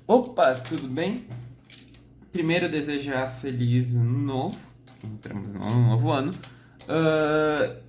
Opa, tudo bem? Primeiro, desejar feliz ano novo. Entramos no novo ano.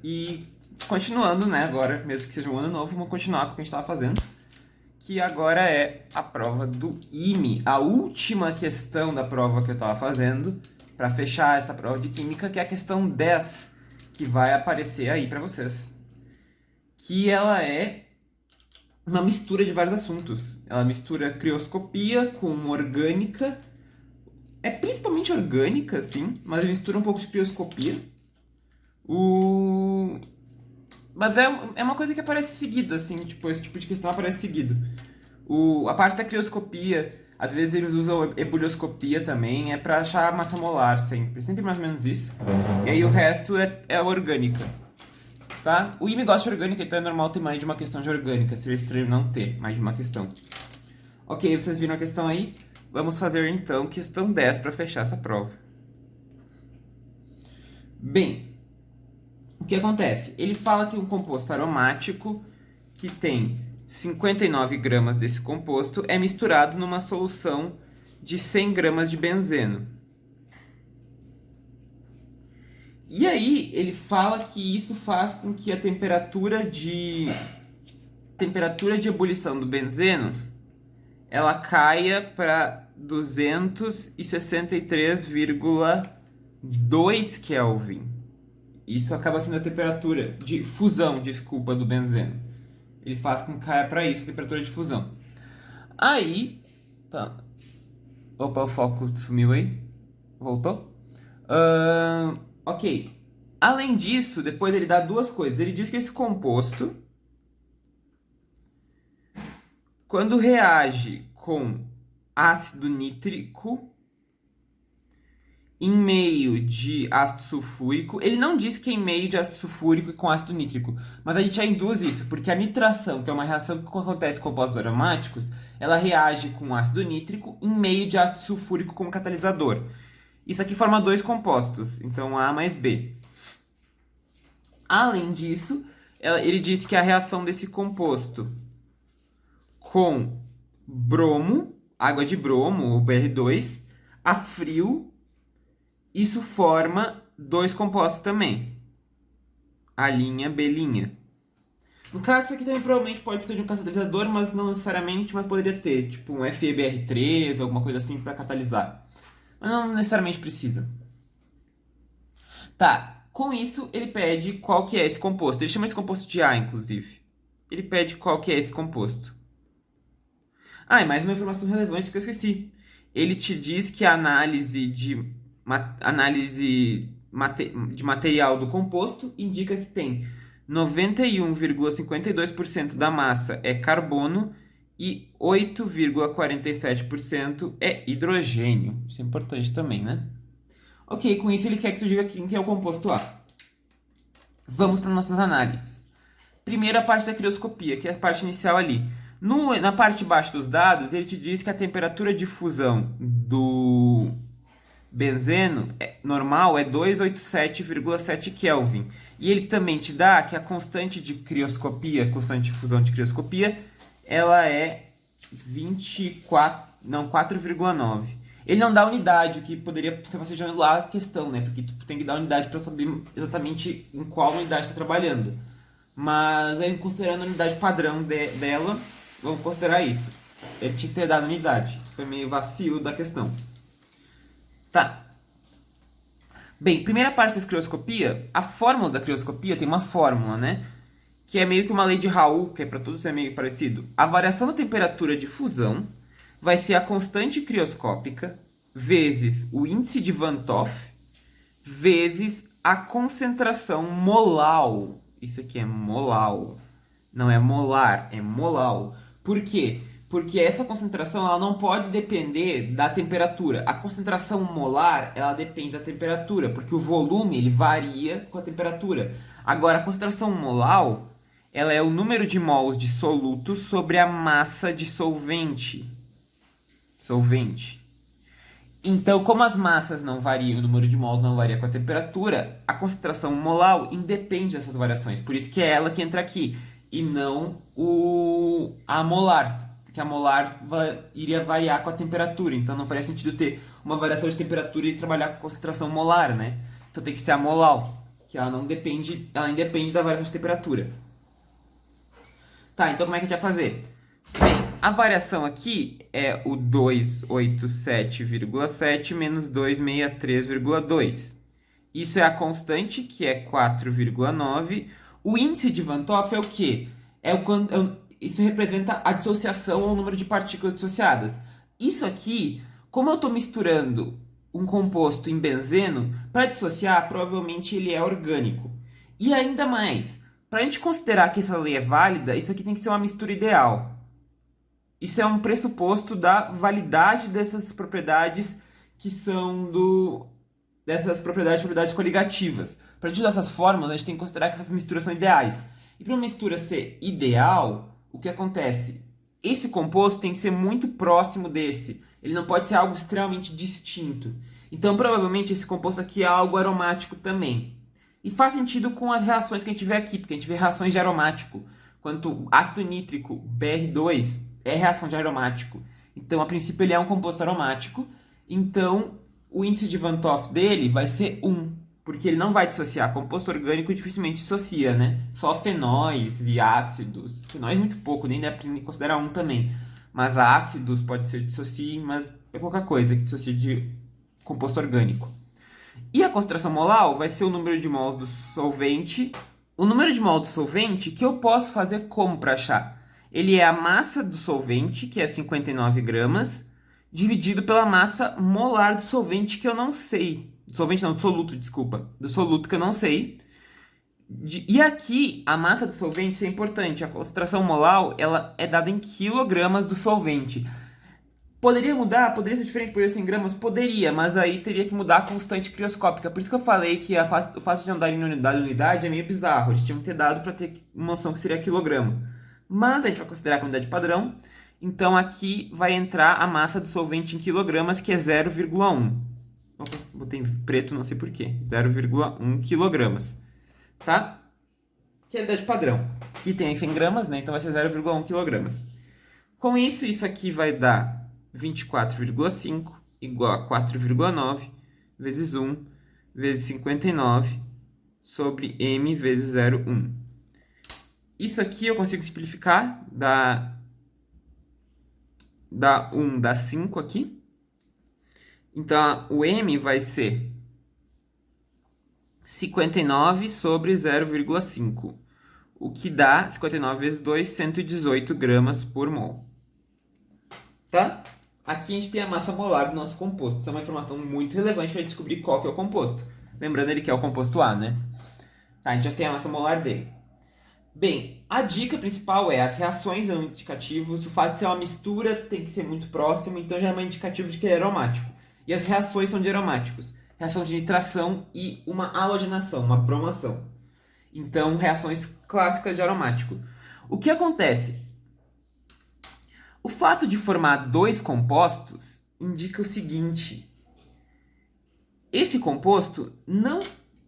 E continuando, né? Agora, mesmo que seja um ano novo, vamos continuar com o que a gente estava fazendo. Que agora é a prova do IME. A última questão da prova que eu estava fazendo. Para fechar essa prova de química, que é a questão 10. Que vai aparecer aí para vocês. Que ela é uma mistura de vários assuntos. Ela mistura crioscopia com orgânica. É principalmente orgânica, sim, mas mistura um pouco de crioscopia. Mas é uma coisa que aparece seguido, assim, tipo, esse tipo de questão aparece seguido. A parte da crioscopia, às vezes eles usam ebullioscopia também, é pra achar a massa molar sempre. Sempre mais ou menos isso. E aí o resto é orgânica. Tá? O IME gosta de orgânica, então é normal ter mais de uma questão de orgânica. Seria estranho não ter mais de uma questão. Ok, vocês viram a questão aí? Vamos fazer então questão 10 para fechar essa prova. Bem, o que acontece? Ele fala que um composto aromático que tem 59 gramas desse composto é misturado numa solução de 100 gramas de benzeno. E aí ele fala que isso faz com que a temperatura de ebulição do benzeno ela caia para 263,2 Kelvin. Isso acaba sendo a temperatura de fusão, desculpa, do benzeno. Ele faz com que caia para isso, a temperatura de fusão. Aí, tá. Opa, o foco sumiu aí. Voltou? Ok. Além disso, depois ele dá duas coisas. Ele diz que esse composto, quando reage com ácido nítrico em meio de ácido sulfúrico, ele não diz que é em meio de ácido sulfúrico e com ácido nítrico, mas a gente já induz isso, porque a nitração, que é uma reação que acontece com compostos aromáticos, ela reage com ácido nítrico em meio de ácido sulfúrico como catalisador. Isso aqui forma dois compostos, então A mais B. Além disso, ele diz que a reação desse composto com bromo, água de bromo, o BR2, a frio, isso forma dois compostos também. A linha, B'. No caso, isso aqui também provavelmente pode ser de um catalisador, mas não necessariamente, mas poderia ter, tipo um FeBr3, alguma coisa assim para catalisar. Mas não necessariamente precisa. Tá, com isso ele pede qual que é esse composto. Ele chama esse composto de A, inclusive. Ele pede qual que é esse composto. Ah, e mais uma informação relevante que eu esqueci. Ele te diz que a análise de material do composto indica que tem 91,52% da massa é carbono e 8,47% é hidrogênio. Isso é importante também, né? Ok, com isso ele quer que tu diga quem que é o composto A. Vamos para nossas análises. Primeiro a parte da crioscopia, que é a parte inicial ali. Na parte de baixo dos dados, ele te diz que a temperatura de fusão do benzeno normal é 287,7 Kelvin. E ele também te dá que a constante de crioscopia, constante de fusão de crioscopia, ela é 4,9. Ele não dá unidade, o que poderia ser você já anular a questão, né? Porque tu tem que dar unidade para saber exatamente em qual unidade está trabalhando. Mas aí, considerando a unidade padrão dela, vamos considerar isso. Ele tinha que ter dado unidade. Isso foi meio vacilo da questão. Tá. Bem, primeira parte da crioscopia, a fórmula da crioscopia tem uma fórmula, né? Que é meio que uma lei de Raoult, que é para todos é meio parecido. A variação da temperatura de fusão vai ser a constante crioscópica vezes o índice de Van 't Hoff vezes a concentração molal. Isso aqui é molal. Não é molar, é molal. Por quê? Porque essa concentração ela não pode depender da temperatura. A concentração molar ela depende da temperatura, porque o volume ele varia com a temperatura. Agora, a concentração molar ela é o número de mols de soluto sobre a massa de solvente. Então, como as massas não variam, o número de mols não varia com a temperatura, a concentração molar independe dessas variações. Por isso que é ela que entra aqui, e não a molar. Porque que a molar iria variar com a temperatura. Então não faria sentido ter uma variação de temperatura e trabalhar com concentração molar, né? Então tem que ser a molal, que ela independe da variação de temperatura. Tá, então como é que a gente vai fazer? Bem, a variação aqui é o 287,7 menos 263,2. Isso é a constante, que é 4,9. O índice de Van 't Hoff é o quê? Isso representa a dissociação ou o número de partículas dissociadas. Isso aqui, como eu estou misturando um composto em benzeno, para dissociar, provavelmente ele é orgânico. E ainda mais, para a gente considerar que essa lei é válida, isso aqui tem que ser uma mistura ideal. Isso é um pressuposto da validade dessas propriedades que são dessas propriedades coligativas. Para a gente usar essas fórmulas, a gente tem que considerar que essas misturas são ideais. E para uma mistura ser ideal, o que acontece? Esse composto tem que ser muito próximo desse. Ele não pode ser algo extremamente distinto. Então, provavelmente, esse composto aqui é algo aromático também. E faz sentido com as reações que a gente vê aqui, porque a gente vê reações de aromático. Quanto ácido nítrico, Br2, é reação de aromático. Então, a princípio, ele é um composto aromático. Então, o índice de Van 't Hoff dele vai ser 1, porque ele não vai dissociar. Composto orgânico dificilmente dissocia, né? Só fenóis e ácidos. Fenóis muito pouco, nem dá para considerar 1 também. Mas ácidos pode ser dissocie, mas é pouca coisa que dissocia de composto orgânico. E a concentração molar vai ser o número de mols do solvente. O número de mols do solvente que eu posso fazer como para achar? Ele é a massa do solvente, que é 59 gramas, dividido pela massa molar do solvente, que eu não sei. Do solvente não, do soluto, desculpa. Do soluto que eu não sei. E aqui, a massa do solvente, isso é importante. A concentração molar, ela é dada em quilogramas do solvente. Poderia mudar? Poderia ser diferente, poderia ser em gramas? Poderia, mas aí teria que mudar a constante crioscópica. Por isso que eu falei que o fato de andar em unidade é meio bizarro. Eles tinham que ter dado para ter uma noção que seria quilograma. Mas a gente vai considerar a unidade padrão. Então aqui vai entrar a massa do solvente em quilogramas, que é 0,1. Opa, botei em preto, não sei porquê. 0,1 quilogramas. Tá? Que é a unidade padrão. Aqui tem 100 gramas, né? Então vai ser 0,1 quilogramas. Com isso, isso aqui vai dar 24,5 igual a 4,9 vezes 1 vezes 59 sobre m vezes 0,1. Isso aqui eu consigo simplificar, dá 1, dá 5 aqui. Então, o m vai ser 59 sobre 0,5, o que dá 59 vezes 2, 118 gramas por mol. Tá? Aqui a gente tem a massa molar do nosso composto. Isso é uma informação muito relevante para descobrir qual que é o composto. Lembrando ele que é o composto A, né? Tá, a gente já tem a massa molar dele. Bem, a dica principal é as reações são indicativos. O fato de ser uma mistura tem que ser muito próximo, então já é um indicativo de que ele é aromático. E as reações são de aromáticos. Reação de nitração e uma halogenação, uma bromação. Então, reações clássicas de aromático. O que acontece? O fato de formar dois compostos indica o seguinte: esse composto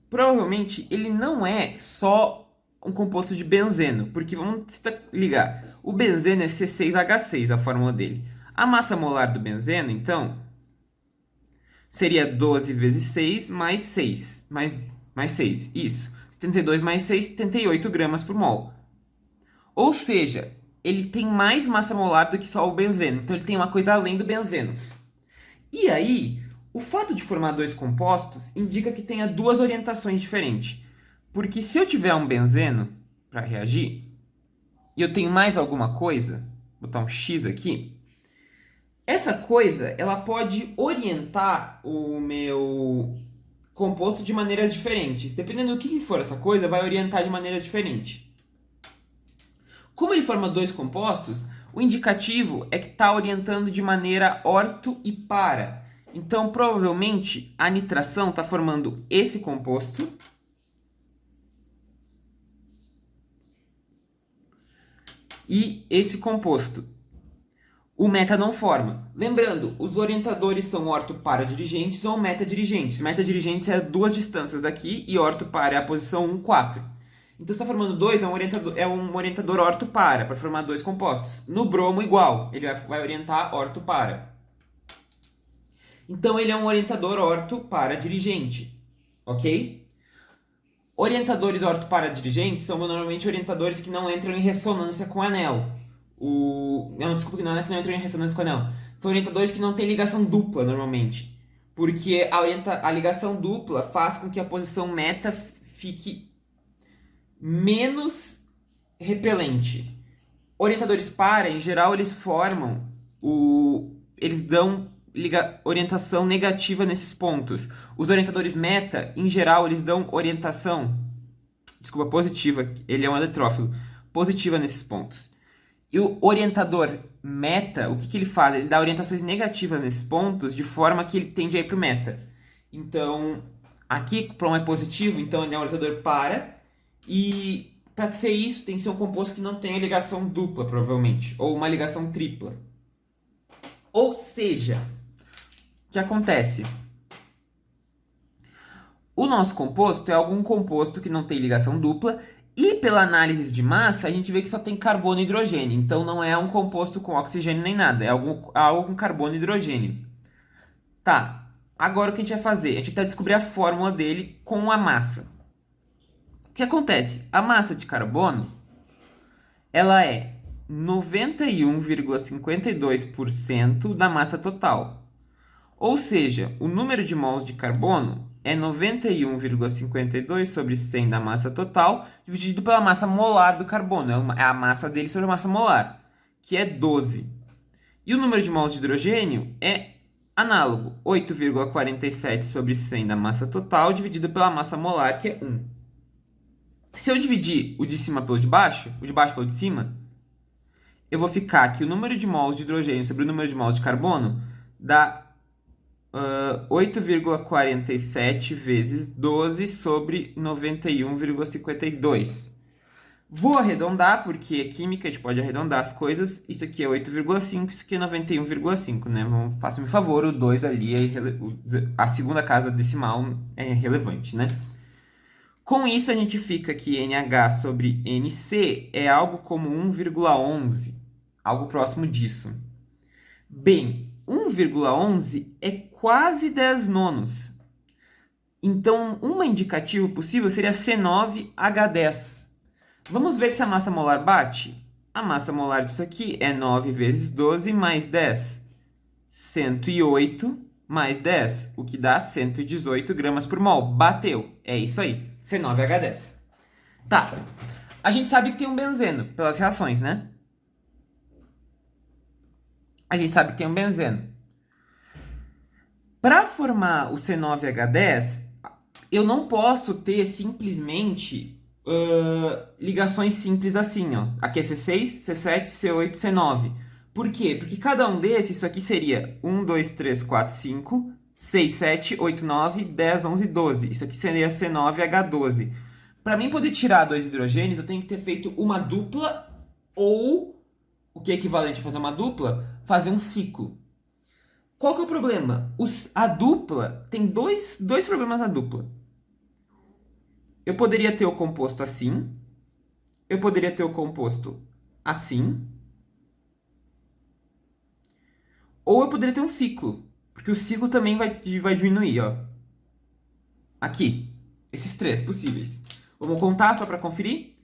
provavelmente ele não é só um composto de benzeno, porque vamos ligar, o benzeno é C6H6, a fórmula dele. A massa molar do benzeno, então, seria 12 vezes 6 mais 6, mais 6, isso. 72 mais 6, 78 gramas por mol. Ou seja, ele tem mais massa molar do que só o benzeno. Então ele tem uma coisa além do benzeno. E aí, o fato de formar dois compostos indica que tenha duas orientações diferentes. Porque se eu tiver um benzeno para reagir, e eu tenho mais alguma coisa, vou botar um X aqui, essa coisa ela pode orientar o meu composto de maneiras diferentes. Dependendo do que for essa coisa, vai orientar de maneira diferente. Como ele forma dois compostos, o indicativo é que está orientando de maneira orto e para. Então, provavelmente, a nitração está formando esse composto. E esse composto. O meta não forma. Lembrando, os orientadores são orto-para-dirigentes ou meta-dirigentes. Meta-dirigentes é duas distâncias daqui e orto-para é a posição 1, 4. Então, você está formando dois, é um orientador orto-para, para formar dois compostos. No bromo, igual, ele vai orientar orto-para. Então, ele é um orientador orto-para dirigente, ok? Orientadores orto-para dirigentes são normalmente orientadores que não entram em ressonância com o anel. Não, desculpa, que não é que não entram em ressonância com o anel. São orientadores que não têm ligação dupla, normalmente. Porque a ligação dupla faz com que a posição meta fique menos repelente. Orientadores para, em geral, eles formam eles dão orientação negativa nesses pontos. Os orientadores meta, em geral, eles dão orientação, desculpa, positiva, ele é um eletrófilo, positiva nesses pontos. E o orientador meta, o que ele faz? Ele dá orientações negativas nesses pontos, de forma que ele tende a ir para o meta. Então, aqui o prom é positivo, então ele é um orientador para. E para ser isso, tem que ser um composto que não tenha ligação dupla, provavelmente. Ou uma ligação tripla. Ou seja, o que acontece? O nosso composto é algum composto que não tem ligação dupla. E pela análise de massa, a gente vê que só tem carbono e hidrogênio. Então não é um composto com oxigênio nem nada. É algo com carbono e hidrogênio. Tá, agora o que a gente vai fazer? A gente vai descobrir a fórmula dele com a massa. O que acontece? A massa de carbono, ela é 91,52% da massa total. Ou seja, o número de mols de carbono é 91,52 sobre 100 da massa total, dividido pela massa molar do carbono. É a massa dele sobre a massa molar, que é 12. E o número de mols de hidrogênio é análogo, 8,47 sobre 100 da massa total, dividido pela massa molar, que é 1. Se eu dividir o de cima pelo de baixo, o de baixo pelo de cima, eu vou ficar que o número de mols de hidrogênio sobre o número de mols de carbono dá 8,47 vezes 12 sobre 91,52. Vou arredondar, porque é química, a gente pode arredondar as coisas. Isso aqui é 8,5, isso aqui é 91,5, né? Faça-me favor, o 2 ali, a segunda casa decimal é relevante, né? Com isso, a gente fica que NH sobre NC é algo como 1,11, algo próximo disso. Bem, 1,11 é quase 10 nonos. Então, um indicativo possível seria C9H10. Vamos ver se a massa molar bate? A massa molar disso aqui é 9 vezes 12 mais 10. 108 mais 10, o que dá 118 gramas por mol. Bateu. É isso aí. C9H10. Tá. A gente sabe que tem um benzeno pelas reações, né? A gente sabe que tem um benzeno. Para formar o C9H10, eu não posso ter simplesmente ligações simples assim, ó. Aqui é C6, C7, C8, C9. Por quê? Porque cada um desses, isso aqui seria 1, 2, 3, 4, 5, 6, 7, 8, 9, 10, 11, 12. Isso aqui seria C9H12. Para mim poder tirar dois hidrogênios, eu tenho que ter feito uma dupla ou, o que é equivalente a fazer uma dupla, fazer um ciclo. Qual que é o problema? A dupla, tem dois problemas na dupla. Eu poderia ter o composto assim, eu poderia ter o composto assim, ou eu poderia ter um ciclo, porque o ciclo também vai diminuir, ó. Aqui, esses três possíveis. Vamos contar só para conferir?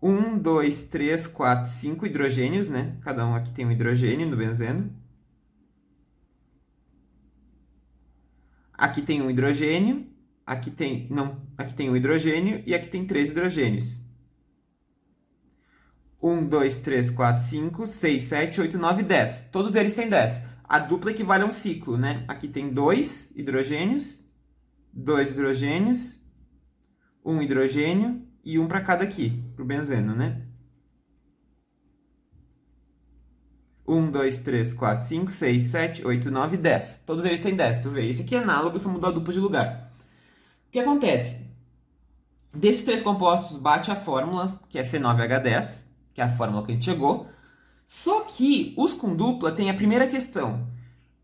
1, 2, 3, 4, 5 hidrogênios, né? Cada um aqui tem um hidrogênio no benzeno. Aqui tem um hidrogênio, aqui tem um hidrogênio e aqui tem 3 hidrogênios. 1, 2, 3, 4, 5, 6, 7, 8, 9, 10. Todos eles têm 10. A dupla equivale a um ciclo, né? Aqui tem 2 hidrogênios, 2 hidrogênios, 1 hidrogênio e 1 para cada aqui, para o benzeno, né? 1, 2, 3, 4, 5, 6, 7, 8, 9, 10. Todos eles têm 10, tu vê. Esse aqui é análogo, tu mudou a dupla de lugar. O que acontece? Desses três compostos bate a fórmula, que é C9H10, que é a fórmula que a gente chegou. Só que os com dupla tem a primeira questão.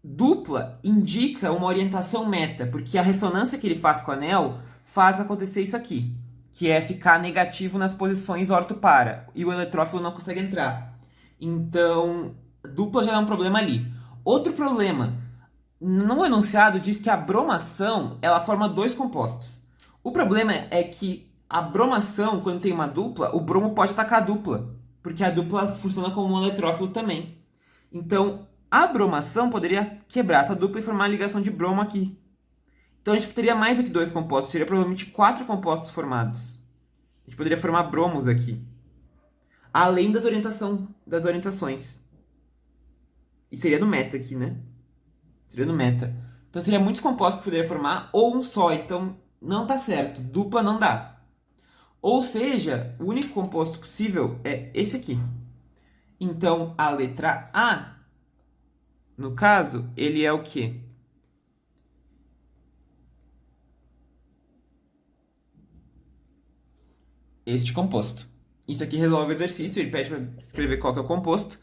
Dupla indica uma orientação meta, porque a ressonância que ele faz com o anel faz acontecer isso aqui, que é ficar negativo nas posições ortopara, e o eletrófilo não consegue entrar. Então, dupla já é um problema ali. Outro problema, no enunciado diz que a bromação, ela forma dois compostos. O problema é que a bromação, quando tem uma dupla, o bromo pode atacar a dupla, porque a dupla funciona como um eletrófilo também. Então, a bromação poderia quebrar essa dupla e formar a ligação de bromo aqui. Então a gente teria mais do que dois compostos, teria provavelmente 4 compostos formados. A gente poderia formar bromos aqui. Além das orientações. E seria no meta aqui, né? Seria no meta. Então seria muitos compostos que poderia formar, ou um só. Então não tá certo. Dupla não dá. Ou seja, o único composto possível é esse aqui. Então a letra A, no caso, ele é o quê? Este composto. Isso aqui resolve o exercício, ele pede para escrever qual que é o composto.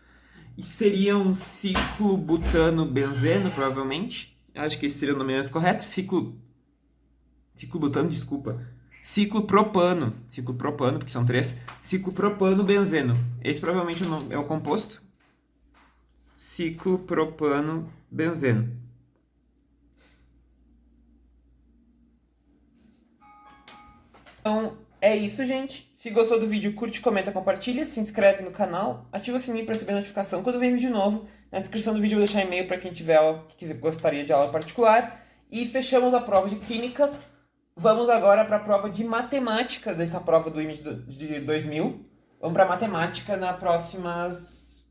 E seria um ciclobutano-benzeno, provavelmente. Acho que esse seria o nome mais correto. Ciclobutano, desculpa. Ciclopropano, porque são 3. Ciclopropano-benzeno. Esse provavelmente é o composto. Ciclopropano-benzeno. Então, é isso, gente. Se gostou do vídeo, curte, comenta, compartilha, se inscreve no canal, ativa o sininho para receber notificação quando vem vídeo novo. Na descrição do vídeo eu vou deixar e-mail para quem tiver aula, que gostaria de aula particular. E fechamos a prova de química. Vamos agora para a prova de matemática dessa prova do IME de 2000. Vamos para matemática na próximas...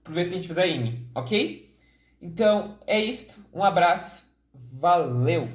por vez que a gente fizer IME, ok? Então, é isso. Um abraço. Valeu!